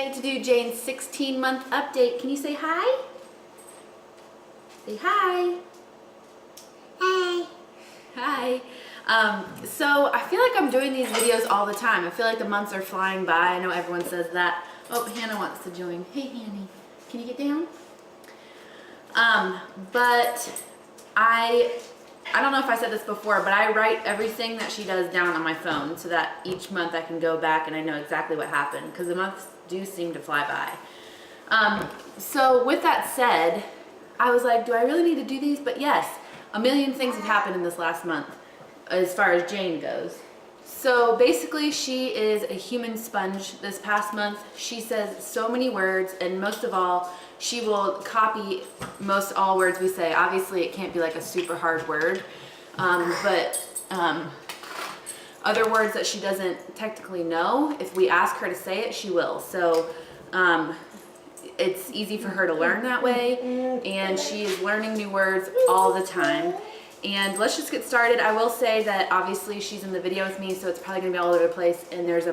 today to do Jane's 16-month update. Can you say hi? Say hi. Hi. Hi. So I feel like I'm doing these videos all the time. I feel like the months are flying by. I know everyone says that. Oh, Hannah wants to join. Hey, Hanny. Can you get down? But I don't know if I said this before, but I write everything that she does down on my phone so that each month I can go back and I know exactly what happened, because the months do seem to fly by. So with that said, I was like, do I really need to do these? But yes, a million things have happened in this last month as far as Jane goes. So basically she is a human sponge. This past month she says so many words, and most of all she will copy most all words we say. Obviously it can't be like a super hard word, but other words that she doesn't technically know, if we ask her to say it, she will. So it's easy for her to learn that way, and she is learning new words all the time. And let's just get started. I will say that obviously she's in the video with me, so it's probably gonna be all over the place, and there's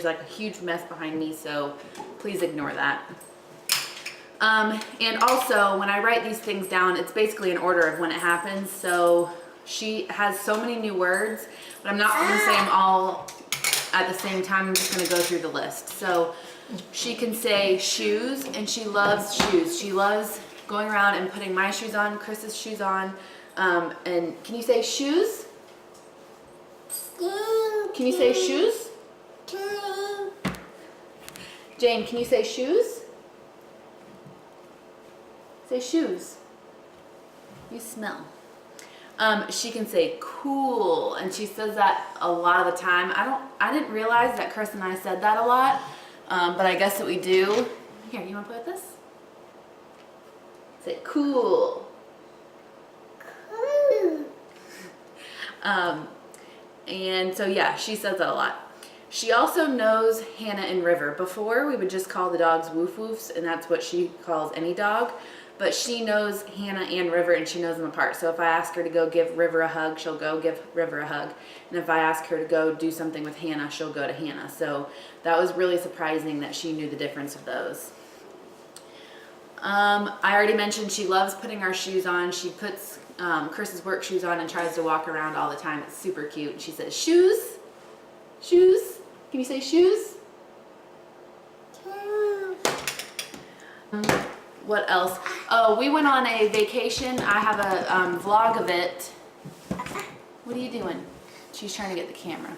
like a huge mess behind me, so please ignore that. And also when I write these things down, it's basically in order of when it happens. So she has so many new words, but I'm not gonna say them all at the same time. I'm just gonna go through the list. So she can say shoes, and she loves shoes. She loves going around and putting my shoes on, Chris's shoes on. And can you say shoes? Can you say shoes? Jane, can you say shoes? Say shoes. You smell. She can say cool, and she says that a lot of the time. I didn't realize that Chris and I said that a lot, but I guess that we do. Here, you want to play with this? Say cool. And so yeah, she says that a lot. She also knows Hannah and River. Before we would just call the dogs woof woofs, and that's what she calls any dog, but she knows Hannah and River, and she knows them apart. So if I ask her to go give River a hug, she'll go give River a hug, and if I ask her to go do something with Hannah, she'll go to Hannah. So that was really surprising that she knew the difference of those. I already mentioned she loves putting our shoes on. She puts Chris's work shoes on and tries to walk around all the time. It's super cute. She says shoes, shoes. Can you say shoes? What else? Oh, we went on a vacation. I have a vlog of it. What are you doing? She's trying to get the camera.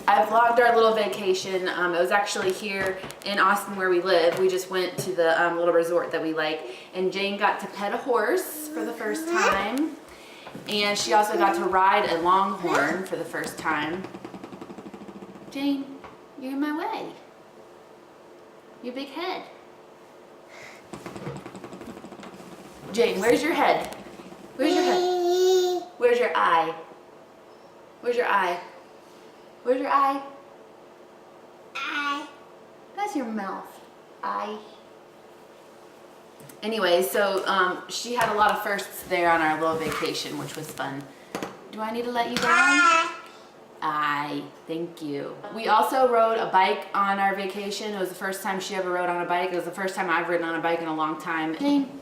I vlogged our little vacation. It was actually here in Austin where we live. We just went to the little resort that we like, and Jane got to pet a horse for the first time, and she also got to ride a longhorn for the first time. Jane, you're in my way. Your big head. Jane, where's your head? Where's your head? Where's your eye? Where's your eye? Where's your eye? Eye. That's your mouth. Eye. Anyway, so she had a lot of firsts there on our little vacation, which was fun. Do I need to let you down? Eye. Thank you. We also rode a bike on our vacation. It was the first time she ever rode on a bike. It was the first time I've ridden on a bike in a long time. Jane,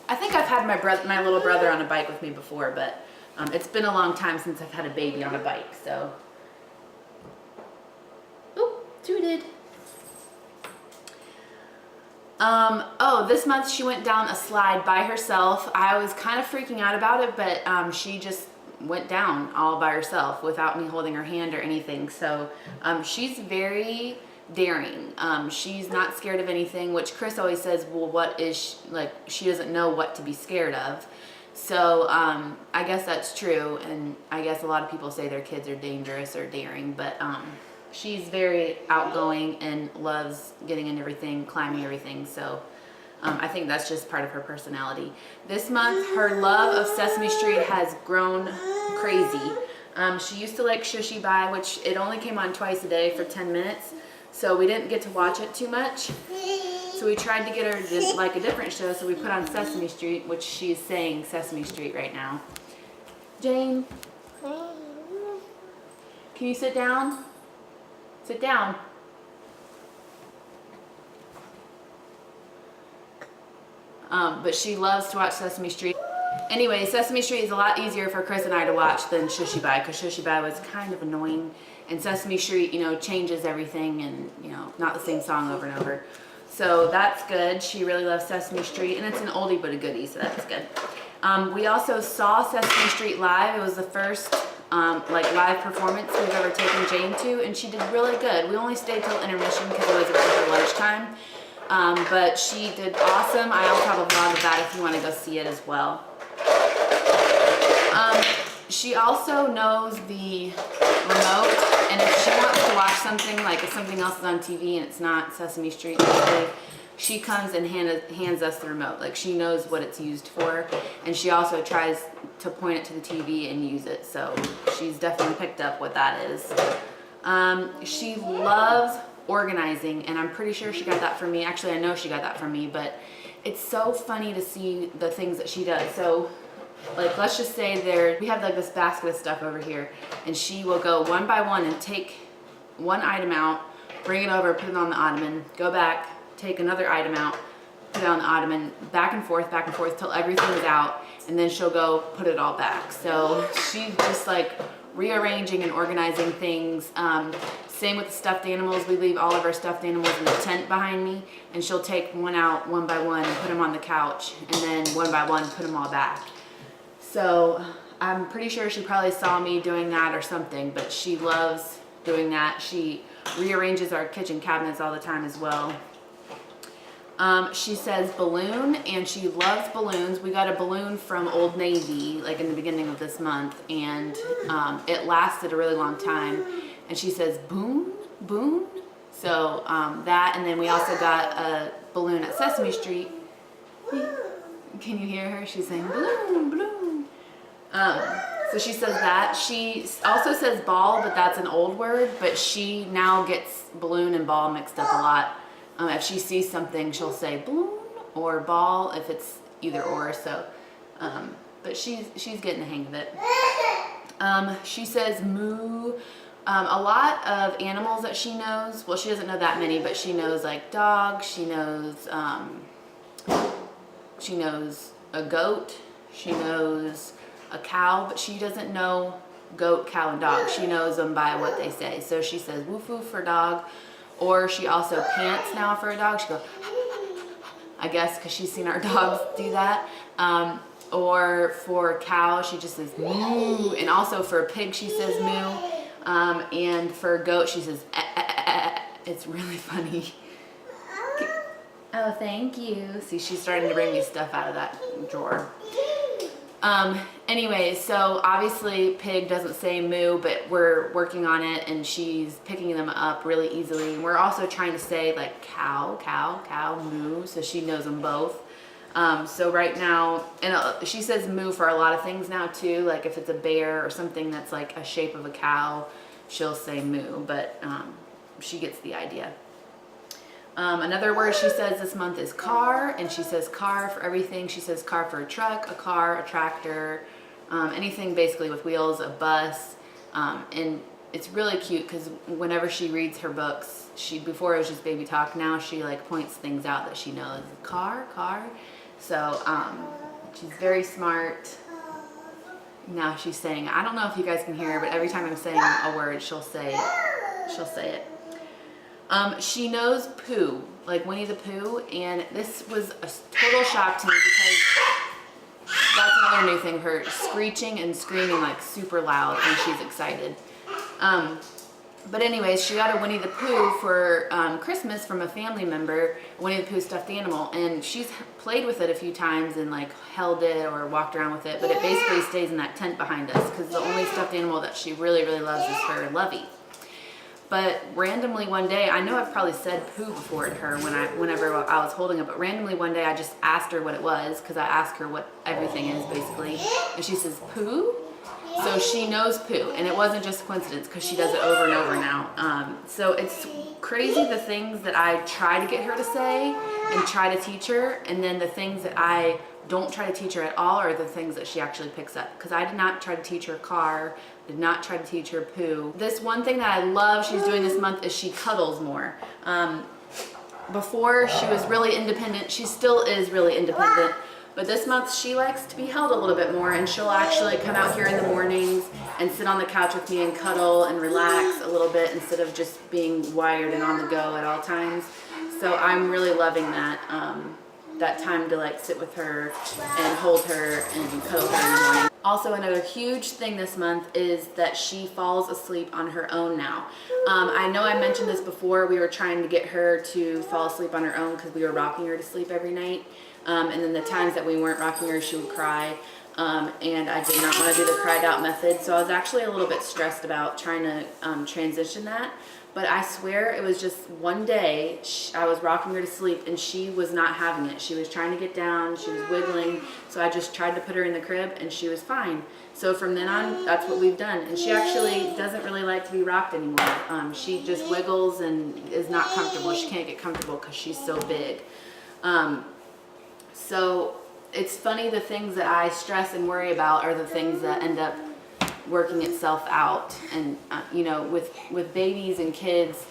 I think I've had my little brother on a bike with me before, but it's been a long time since I've had a baby on a bike, so. Tooted. Oh, this month she went down a slide by herself. I was kind of freaking out about it, but she just went down all by herself without me holding her hand or anything. So she's very daring. She's not scared of anything, which Chris always says, well, what is she, like, she doesn't know what to be scared of. So I guess that's true, and I guess a lot of people say their kids are dangerous or daring, but she's very outgoing and loves getting in everything, climbing everything. So I think that's just part of her personality. This month, her love of Sesame Street has grown crazy. She used to like Shushy Bye, which it only came on twice a day for 10 minutes. So we didn't get to watch it too much. So we tried to get her to like a different show. So we put on Sesame Street, which she's saying Sesame Street right now. Jane, can you sit down? Sit down. But she loves to watch Sesame Street. Anyway, Sesame Street is a lot easier for Chris and I to watch than Shushy Bye, because Shushy Bye was kind of annoying. And Sesame Street, you know, changes everything and, you know, not the same song over and over. So that's good. She really loves Sesame Street, and it's an oldie but a goodie, so that's good. We also saw Sesame Street live. It was the first like live performance we've ever taken Jane to, and she did really good. We only stayed till intermission because it was around her lunchtime. But she did awesome. I also have a vlog of that if you want to go see it as well. She also knows the remote, and if she wants to watch something, like if something else is on TV and it's not Sesame Street, she comes and hands us the remote. Like, she knows what it's used for, and she also tries to point it to the TV and use it, so she's definitely picked up what that is. She loves organizing, and I'm pretty sure she got that from me. Actually, I know she got that from me, but it's so funny to see the things that she does. So, like, let's just say we have like this basket of stuff over here, and she will go one by one and take one item out, bring it over, put it on the ottoman, go back, take another item out, put it on the ottoman, back and forth till everything is out, and then she'll go put it all back. So she's just like rearranging and organizing things. Same with the stuffed animals. We leave all of our stuffed animals in the tent behind me, and she'll take one out one by one and put them on the couch, and then one by one put them all back. So I'm pretty sure she probably saw me doing that or something, but she loves doing that. She rearranges our kitchen cabinets all the time as well. She says balloon, and she loves balloons. We got a balloon from Old Navy like in the beginning of this month, and it lasted a really long time. And she says boon, boon. So that, and then we also got a balloon at Sesame Street. Can you hear her? She's saying balloon, balloon. So she says that. She also says ball, but that's an old word. But she now gets balloon and ball mixed up a lot. If she sees something, she'll say balloon or ball if it's either or. So, but she's getting the hang of it. She says moo. A lot of animals that she knows. Well, she doesn't know that many, but she knows like dog. She knows a goat. She knows a cow, but she doesn't know goat, cow, and dog. She knows them by what they say. So she says woof woof for dog, or she also pants now for a dog. She goes, I guess, because she's seen our dogs do that. Or for cow, she just says moo, and also for a pig, she says moo. And for a goat, she says It's really funny. Oh, thank you. See, she's starting to bring me stuff out of that drawer. Anyway, so obviously pig doesn't say moo, but we're working on it, and she's picking them up really easily. And we're also trying to say like cow, cow, cow, moo, so she knows them both. So right now, and she says moo for a lot of things now too, like if it's a bear or something that's like a shape of a cow, she'll say moo, but she gets the idea. Another word she says this month is car, and she says car for everything. She says car for a truck, a car, a tractor, anything basically with wheels, a bus. And it's really cute because whenever she reads her books, before it was just baby talk, now she like points things out that she knows. Car, car. So she's very smart. Now she's saying, I don't know if you guys can hear her, but every time I'm saying a word, she'll say it. She knows poo, like Winnie the Pooh, and this was a total shock to me because that's another new thing, her screeching and screaming like super loud when she's excited. But anyways, she got a Winnie the Pooh for Christmas from a family member, a Winnie the Pooh stuffed animal, and she's played with it a few times and like held it or walked around with it, but it basically stays in that tent behind us because the only stuffed animal that she really, really loves is her Lovey. But randomly one day, I know I've probably said poo before to her whenever I was holding it, but randomly one day I just asked her what it was because I asked her what everything is basically, and she says poo. So she knows poo, and it wasn't just a coincidence because she does it over and over now. So it's crazy the things that I try to get her to say and try to teach her, and then the things that I don't try to teach her at all are the things that she actually picks up. Because I did not try to teach her car, did not try to teach her poo. This one thing that I love she's doing this month is she cuddles more. before she was really independent. She still is really independent. But this month she likes to be held a little bit more, and she'll actually come out here in the mornings and sit on the couch with me and cuddle and relax a little bit instead of just being wired and on the go at all times. So I'm really loving that, that time to like sit with her and hold her and cuddle her in the morning. Also, another huge thing this month is that she falls asleep on her own now. I know I mentioned this before. We were trying to get her to fall asleep on her own because we were rocking her to sleep every night. And then the times that we weren't rocking her, she would cry. And I did not want to do the cried out method. So I was actually a little bit stressed about trying to transition that. But I swear it was just one day I was rocking her to sleep and she was not having it. She was trying to get down, she was wiggling. So I just tried to put her in the crib and she was fine. So from then on, that's what we've done. And she actually doesn't really like to be rocked anymore. She just wiggles and is not comfortable. She can't get comfortable because she's so big. So it's funny, the things that I stress and worry about are the things that end up working itself out. And you know, with babies and kids,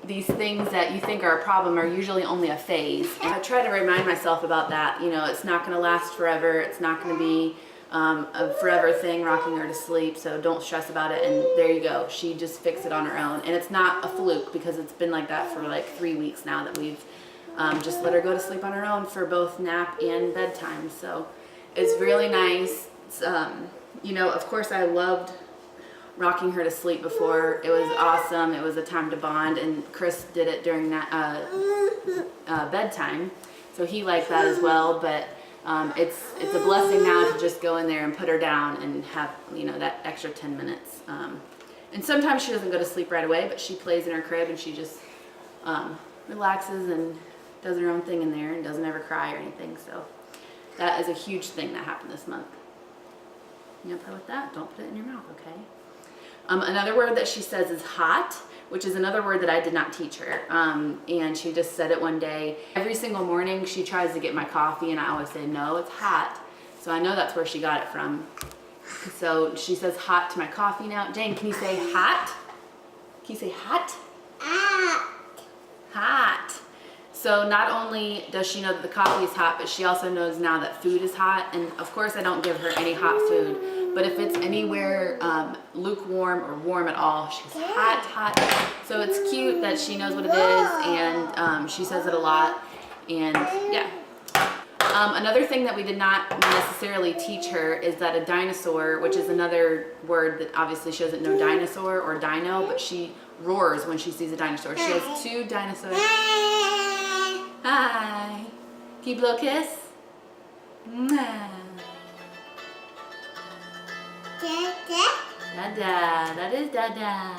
these things that you think are a problem are usually only a phase. And I try to remind myself about that. You know, it's not going to last forever. It's not going to be a forever thing rocking her to sleep, so don't stress about it. And there you go, she just fixed it on her own. And it's not a fluke because it's been like that for like 3 weeks now that we've just let her go to sleep on her own for both nap and bedtime. So it's really nice. It's, you know, of course I loved rocking her to sleep before. It was awesome. It was a time to bond, and Chris did it during that bedtime, so he liked that as well. But it's a blessing now to just go in there and put her down and have, you know, that extra 10 minutes. And sometimes she doesn't go to sleep right away, but she plays in her crib and she just relaxes and does her own thing in there and doesn't ever cry or anything. So that is a huge thing that happened this month. You know, play with that. Don't put it in your mouth, okay? Another word that she says is hot, which is another word that I did not teach her. And she just said it one day. Every single morning she tries to get my coffee and I always say, no, it's hot. So I know that's where she got it from. So she says hot to my coffee now. Jane, can you say hot? Can you say hot? Hot. Hot. So not only does she know that the coffee is hot, but she also knows now that food is hot. And of course I don't give her any hot food, but if it's anywhere lukewarm or warm at all, she goes hot, hot. So it's cute that she knows what it is, and she says it a lot. And yeah. Another thing that we did not necessarily teach her is that a dinosaur, which is another word that obviously she doesn't know dinosaur or dino, but she roars when she sees a dinosaur. She has 2 dinosaurs. Hi. Can you blow a kiss? Mwah. Dada. That is Dada.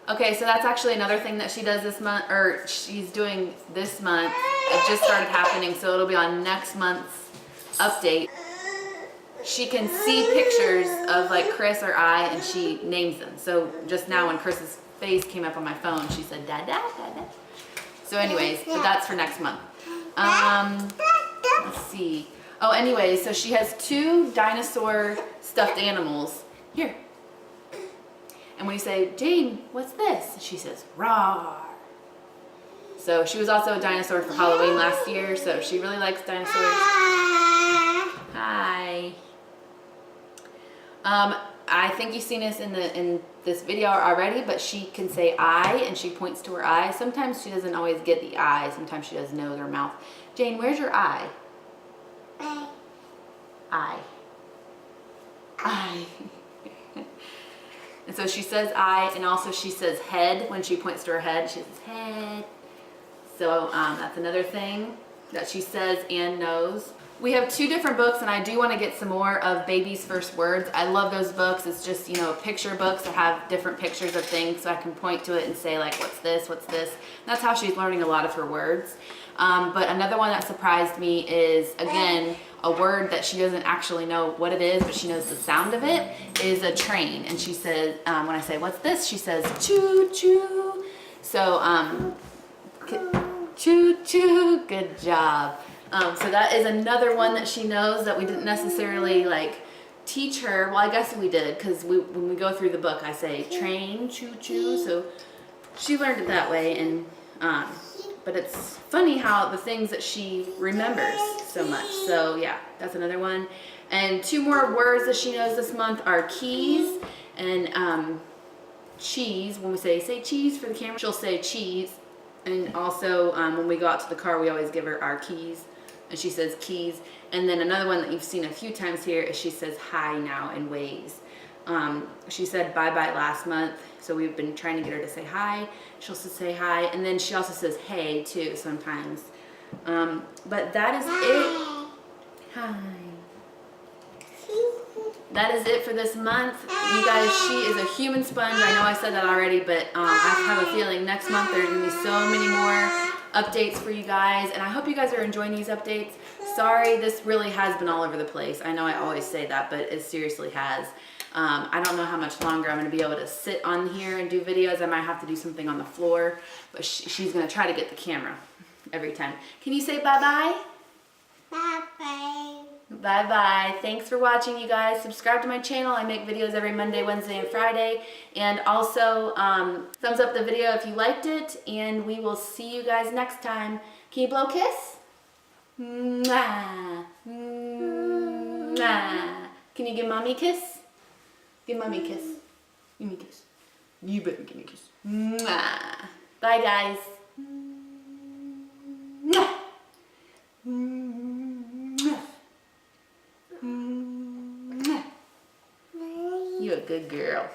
Okay, so that's actually another thing that she does this month, or she's doing this month. It just started happening, so it'll be on next month's update. She can see pictures of like Chris or I, and she names them. So just now when Chris's face came up on my phone, she said Dada, Dada. So anyways, but that's for next month. Let's see. Oh, anyways, so she has 2 dinosaur stuffed animals. Here. And when you say, Jane, what's this? She says, rawr. So she was also a dinosaur for Halloween last year, so she really likes dinosaurs. Hi. I think you've seen this in this video already, but she can say I, and she points to her eye. Sometimes she doesn't always get the eye. Sometimes she does nose or mouth. Jane, where's your eye? Eye. Eye. And so she says eye, and also she says head when she points to her head. She says head. So that's another thing that she says and knows. We have 2 different books, and I do want to get some more of Baby's First Words. I love those books. It's just, you know, picture books that have different pictures of things, so I can point to it and say, like, what's this, what's this? And that's how she's learning a lot of her words. But another one that surprised me is, again, a word that she doesn't actually know what it is, but she knows the sound of it, is a train. And she says, when I say, what's this? She says, choo-choo. So, choo-choo, good job. So that is another one that she knows that we didn't necessarily like teach her. Well, I guess we did, because when we go through the book, I say train, choo-choo. So she learned it that way, and But it's funny how the things that she remembers so much. So yeah, that's another one. And 2 more words that she knows this month are keys and cheese. When we say cheese for the camera, she'll say cheese. And also when we go out to the car, we always give her our keys. And she says keys. And then another one that you've seen a few times here is she says hi now in ways. She said bye-bye last month, so we've been trying to get her to say hi. She'll say hi, and then she also says hey too sometimes. But that is it. Hi. That is it for this month. You guys, she is a human sponge. I know I said that already, but I have a feeling next month there's going to be so many more updates for you guys, and I hope you guys are enjoying these updates. Sorry, this really has been all over the place. I know I always say that, but it seriously has. I don't know how much longer I'm going to be able to sit on here and do videos. I might have to do something on the floor, but she's going to try to get the camera every time. Can you say bye-bye? Bye-bye. Bye-bye. Thanks for watching, you guys. Subscribe to my channel. I make videos every Monday, Wednesday, and Friday. And also, thumbs up the video if you liked it, and we will see you guys next time. Can you blow a kiss? Mwah. Mwah. Can you give mommy a kiss? Give mommy a kiss. Give me a kiss. You better give me a kiss. Mwah. Bye, guys. Mwah. Mwah. Mwah. You're a good girl.